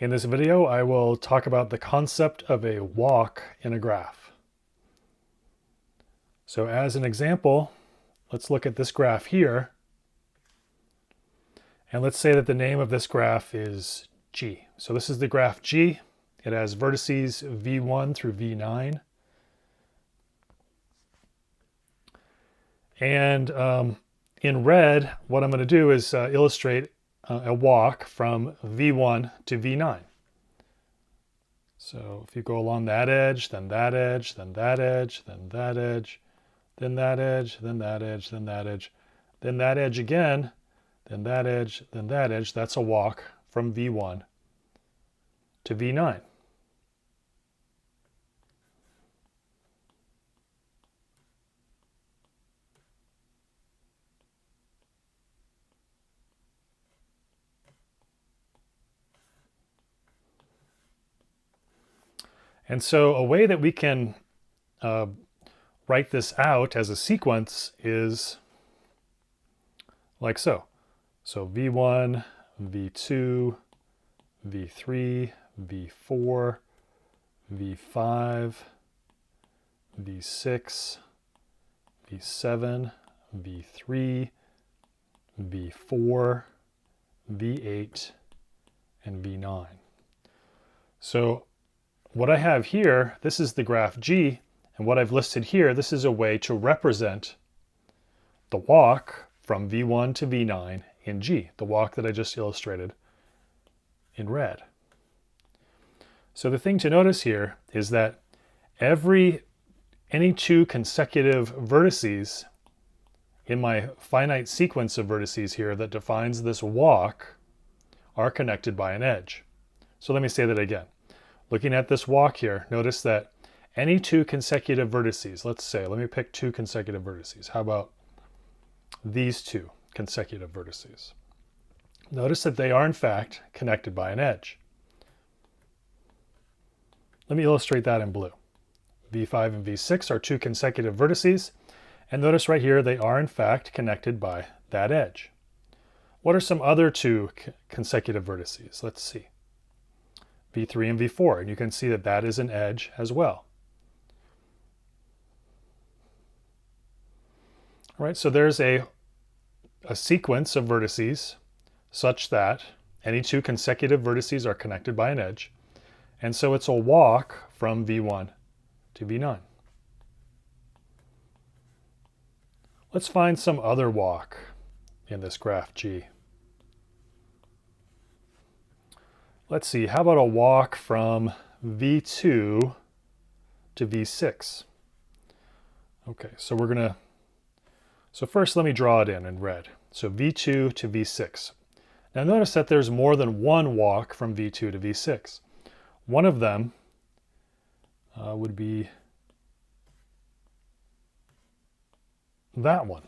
In this video, I will talk about the concept of a walk in a graph. So as an example, let's look at this graph here. And let's say that the name of this graph is G. So this is the graph G. It has vertices V1 through V9. And in red, what I'm going to do is illustrate a walk from V1 to V9. So if you go along that edge, then that edge, then that edge, then that edge, then that edge, then that edge, then that edge, then that edge again, then that edge, then that edge, that's a walk from V1 to V9. And so a way that we can write this out as a sequence is like so. So V1, V2, V3, V4, V5, V6, V7, V3, V4, V8, and V9. So what I have here, this is the graph G, and what I've listed here, this is a way to represent the walk from V1 to V9 in G, the walk that I just illustrated in red. So the thing to notice here is that any two consecutive vertices in my finite sequence of vertices here that defines this walk are connected by an edge. So let me say that again. Looking at this walk here, notice that any two consecutive vertices, let me pick two consecutive vertices. How about these two consecutive vertices? Notice that they are in fact connected by an edge. Let me illustrate that in blue. V5 and V6 are two consecutive vertices, and notice right here they are in fact connected by that edge. What are some other two consecutive vertices? Let's see. V3 and V4, and you can see that that is an edge as well. All right, so there's a sequence of vertices such that any two consecutive vertices are connected by an edge, and so it's a walk from V1 to V9. Let's find some other walk in this graph G. Let's see, how about a walk from V2 to V6? Okay, so first let me draw it in red. So V2 to V6. Now notice that there's more than one walk from V2 to V6. One of them would be that one.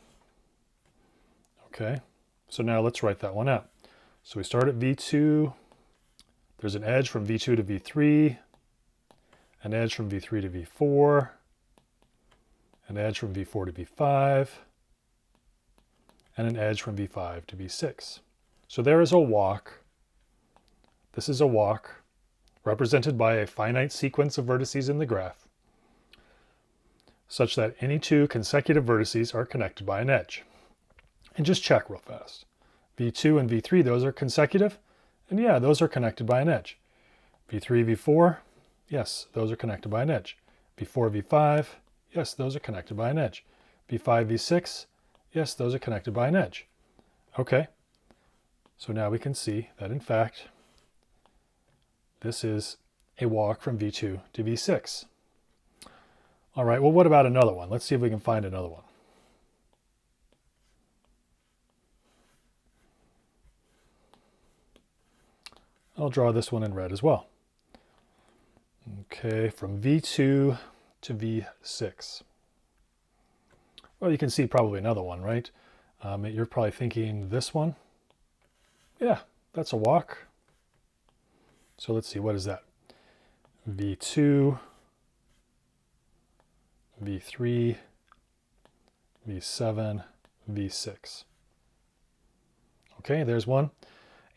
Okay, so now let's write that one out. So we start at V2. There's an edge from V2 to V3, an edge from V3 to V4, an edge from V4 to V5, and an edge from V5 to V6. So there is a walk. This is a walk represented by a finite sequence of vertices in the graph, such that any two consecutive vertices are connected by an edge. And just check real fast. V2 and V3, those are consecutive. And yeah, those are connected by an edge. V3, V4, yes, those are connected by an edge. V4, V5, yes, those are connected by an edge. V5, V6, yes, those are connected by an edge. Okay, so now we can see that in fact, this is a walk from V2 to V6. All right, well, what about another one? Let's see if we can find another one. I'll draw this one in red as well. Okay, from V2 to V6. Well, you can see probably another one, right? You're probably thinking this one. Yeah, that's a walk. So let's see, what is that? V2, V3, V7, V6. Okay, there's one.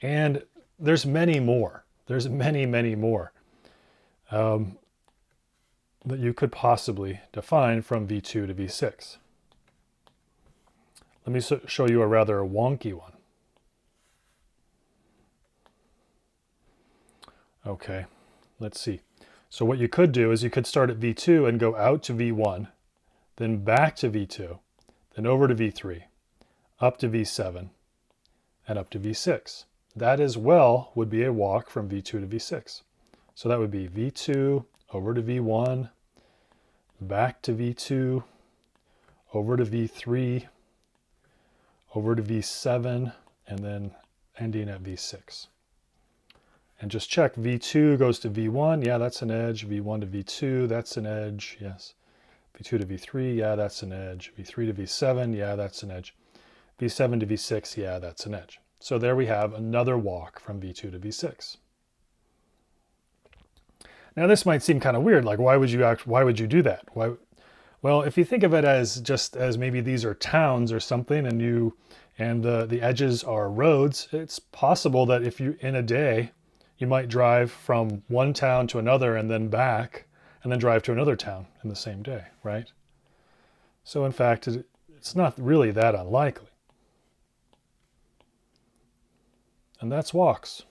And there's many more. There's many, many more that you could possibly define from V2 to V6. Let me show you a rather wonky one. Okay, let's see. So what you could do is you could start at V2 and go out to V1, then back to V2, then over to V3, up to V7, and up to V6. That as well would be a walk from V2 to V6. So that would be V2, over to V1, back to V2, over to V3, over to V7, and then ending at V6. And just check, V2 goes to V1, yeah, that's an edge. V1 to V2, that's an edge, yes. V2 to V3, yeah, that's an edge. V3 to V7, yeah, that's an edge. V7 to V6, yeah, that's an edge. So there we have another walk from V2 to V6. Now this might seem kind of weird, like why would you do that? Well, if you think of it as just as maybe these are towns or something, and the edges are roads, it's possible that if you in a day you might drive from one town to another and then back, and then drive to another town in the same day, right? So in fact, it's not really that unlikely. And that's walks.